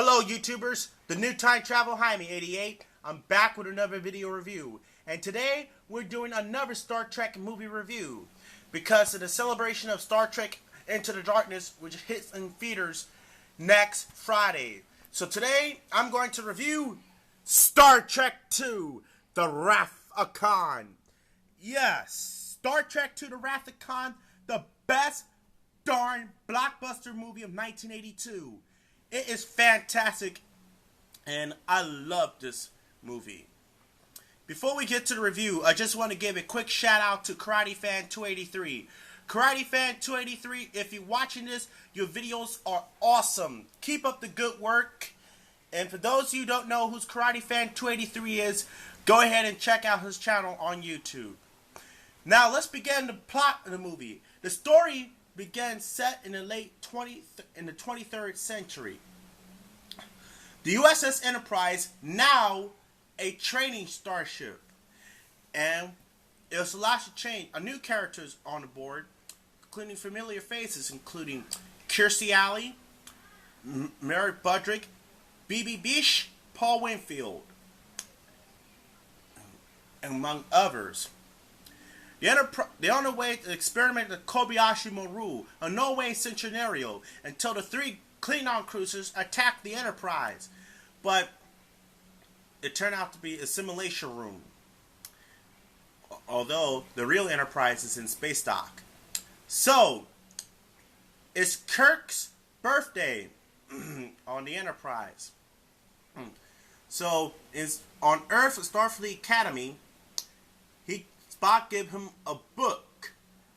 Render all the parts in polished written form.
Hello YouTubers, the new time travel Jaime 88. I'm back with another video review. And today we're doing another Star Trek movie review. Because of the celebration of Star Trek Into the Darkness, which hits in theaters next Friday. So today I'm going to review Star Trek II, The Wrath of Khan. Yes, Star Trek II, The Wrath of Khan, the best darn blockbuster movie of 1982. It is fantastic, and I love this movie. Before we get to the review, I just want to give a quick shout out to Karate Fan 283. Karate Fan 283, if you're watching this, your videos are awesome. Keep up the good work. And for those of you who don't know who Karate Fan 283 is, go ahead and check out his channel on YouTube. Now let's begin the plot of the movie. The story began set in the late 23rd century. The USS Enterprise, now a training starship, and it was a lot to change. A new characters on the board, including familiar faces, including Kirstie Alley, Mary Budrick, B.B. Bish, Paul Winfield, among others. They're on their way to experiment with Kobayashi Maru, a no-way scenario, until the three Klingon cruisers attack the Enterprise. But it turned out to be a simulation room, although the real Enterprise is in space dock. So, it's Kirk's birthday on the Enterprise. So, is on Earth, Starfleet Academy, Spock gave him a book,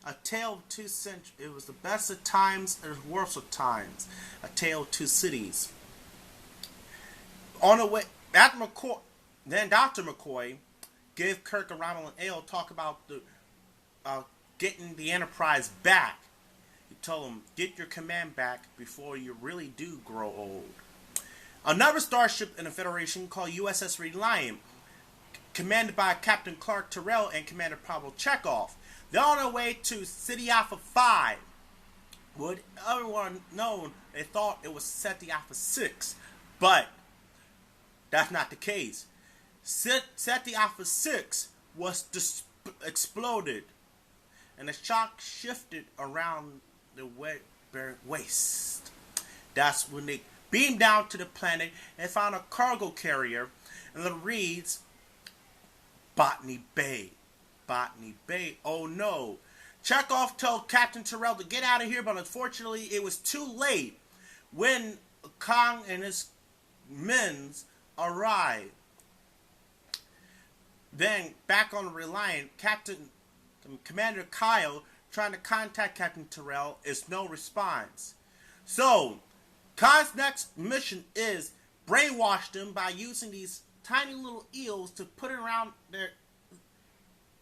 A Tale of Two Centuries. It was the best of times and the worst of times. A Tale of Two Cities. On the way, then Dr. McCoy gave Kirk a Romulan ale, talk about the getting the Enterprise back. He told him, get your command back before you really do grow old. Another starship in the Federation called USS Reliant, commanded by Captain Clark Terrell and Commander Pavel Chekhov. They're on their way to City Alpha 5. Would everyone know they thought it was City Alpha 6, but that's not the case. City Alpha 6 was exploded, and the shock shifted around the wet waste. That's when they beamed down to the planet and found a cargo carrier, and it reads Botany Bay. Botany Bay. Oh no. Chekhov told Captain Terrell to get out of here, but unfortunately it was too late when Khan and his men arrived. Then, back on the Reliant, Commander Kyle trying to contact Captain Terrell is no response. So, Khan's next mission is brainwash them by using these tiny little eels to put it around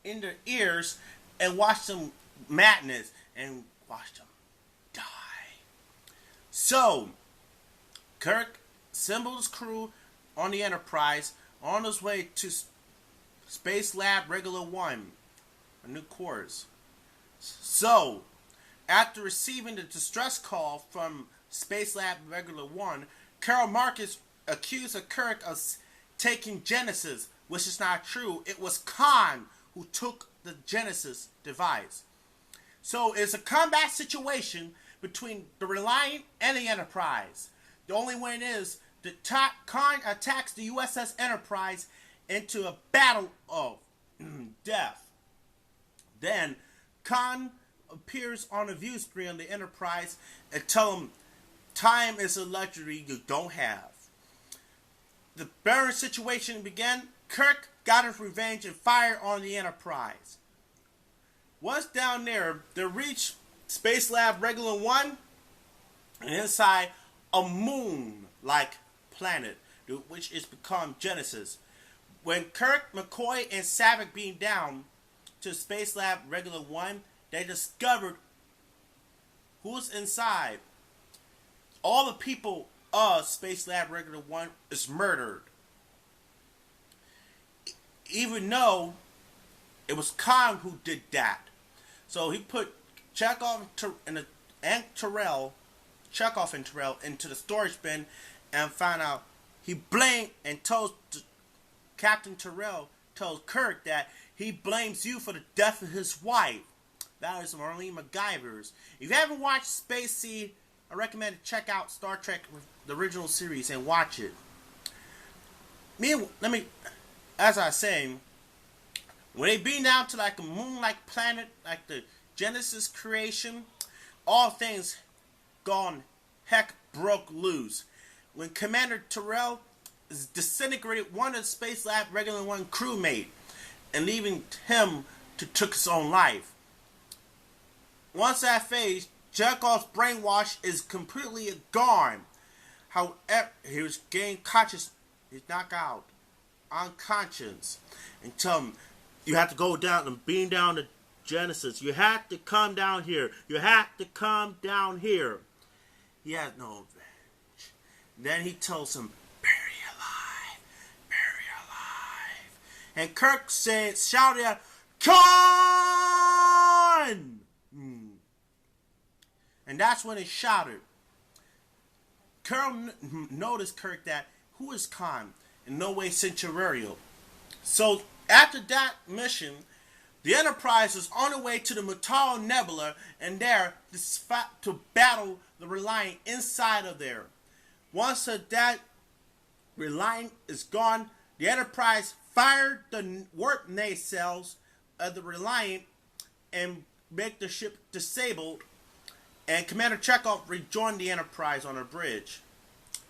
in their ears and watch them madness and watch them die. So, Kirk assembled his crew on the Enterprise on his way to Space Lab Regular 1, a new course. So, after receiving the distress call from Space Lab Regular 1, Carol Marcus accused of Kirk of taking Genesis, which is not true. It was Khan who took the Genesis device. So it's a combat situation between the Reliant and the Enterprise. The only way is that Khan attacks the USS Enterprise into a battle of death. Then Khan appears on the view screen on the Enterprise and tells him time is a luxury you don't have. The barren situation began. Kirk got his revenge and fired on the Enterprise. Once down there, they reached Space Lab Regular 1 and inside a moon-like planet, which is become Genesis. When Kirk, McCoy, and Savick beamed down to Space Lab Regular 1, they discovered who's inside. All the people of Space Lab Regular 1 is murdered. Even though it was Khan who did that. So he put Chekhov and Terrell into the storage bin and found out he blamed and told Captain Terrell told Kirk that he blames you for the death of his wife. That is Marlene MacGyver's. If you haven't watched Space Seed, I recommend to check out Star Trek, the original series, and watch it. As I was saying, when they beam down to like a moon-like planet, like the Genesis creation, all things gone heck broke loose. When Commander Terrell disintegrated one of the Space Lab Regular One crewmate and leaving him to took his own life. Once that phase, Chekhov's brainwash is completely gone. However, he was gained conscious. He's knocked out, unconscious, and tell him, you have to go down and beam down to Genesis. You have to come down here. You have to come down here. He has no revenge. Then he tells him, bury alive, bury alive. And Kirk shouted out, Khan! And that's when he shouted. Carol noticed Kirk that, who is Khan? In no way Centurial. So after that mission, the Enterprise was on the way to the Mutaro Nebula and there to battle the Reliant inside of there. Once that Reliant is gone, the Enterprise fired the warp nacelles of the Reliant and make the ship disabled, and Commander Chekhov rejoined the Enterprise on a bridge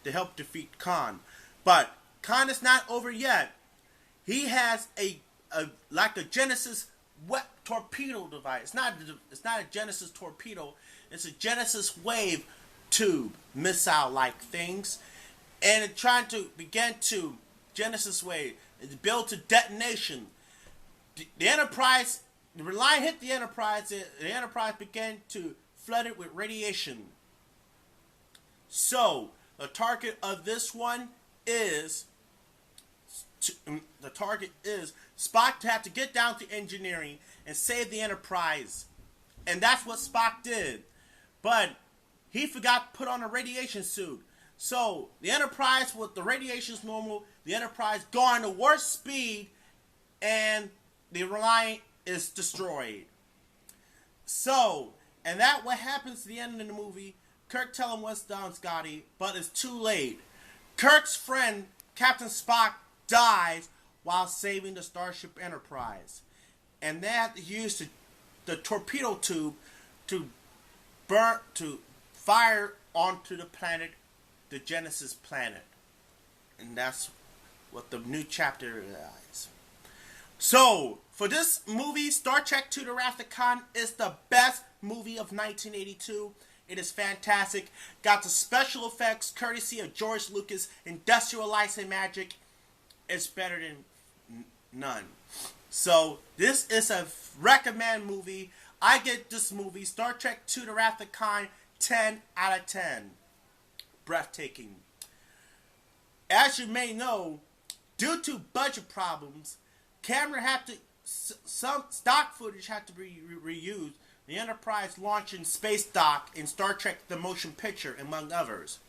to help defeat Khan. But Khan is not over yet. He has a Genesis torpedo device. It's not a Genesis torpedo. It's a Genesis wave tube missile-like things, and it's trying to begin to Genesis wave. It's built to detonation. The Enterprise, the Reliant hit the Enterprise. The Enterprise began to flood it with radiation. So the target of this one is Spock to have to get down to engineering and save the Enterprise. And that's what Spock did. But he forgot to put on a radiation suit. So the Enterprise, with the radiation's normal, the Enterprise going to warp speed, and the Reliant is destroyed. So, and that what happens at the end of the movie. Kirk tell him what's done, Scotty, but it's too late. Kirk's friend, Captain Spock, dies while saving the Starship Enterprise. And they have to use the torpedo tube to fire onto the planet, the Genesis planet. And that's what the new chapter is. So, for this movie, Star Trek II The Wrath of Khan is the best movie of 1982. It is fantastic. Got the special effects courtesy of George Lucas, industrial lights and magic. It's better than none. So, this is a recommend movie. I get this movie, Star Trek II The Wrath of Khan, 10 out of 10. Breathtaking. As you may know, due to budget problems, some stock footage had to be reused. The Enterprise launching Space Dock in Star Trek The Motion Picture, among others.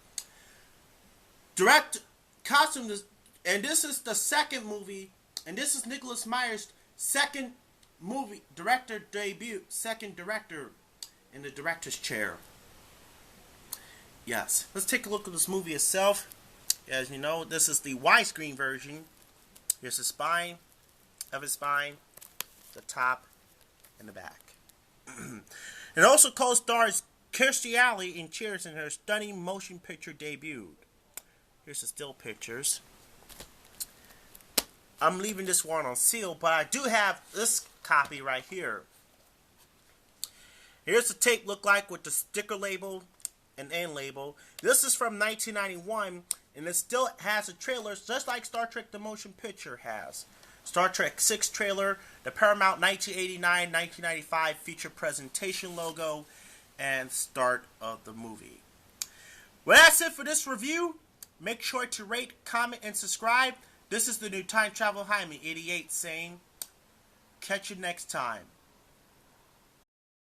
Direct costume, and this is the second movie, and this is Nicholas Meyer's second movie, director debut, second director in the director's chair. Yes, let's take a look at this movie itself. As you know, this is the widescreen version. Here's the spine of his spine, the top, and the back. It also co-stars Kirstie Alley in Cheers in her stunning motion picture debut. Here's the still pictures. I'm leaving this one on seal, but I do have this copy right here. Here's the tape look like with the sticker label and end label. This is from 1991, and it still has a trailer just like Star Trek The Motion Picture has. Star Trek 6 trailer, the Paramount 1989-1995 feature presentation logo, and start of the movie. Well, that's it for this review. Make sure to rate, comment, and subscribe. This is the new Time Travel Jaime 88 saying, catch you next time.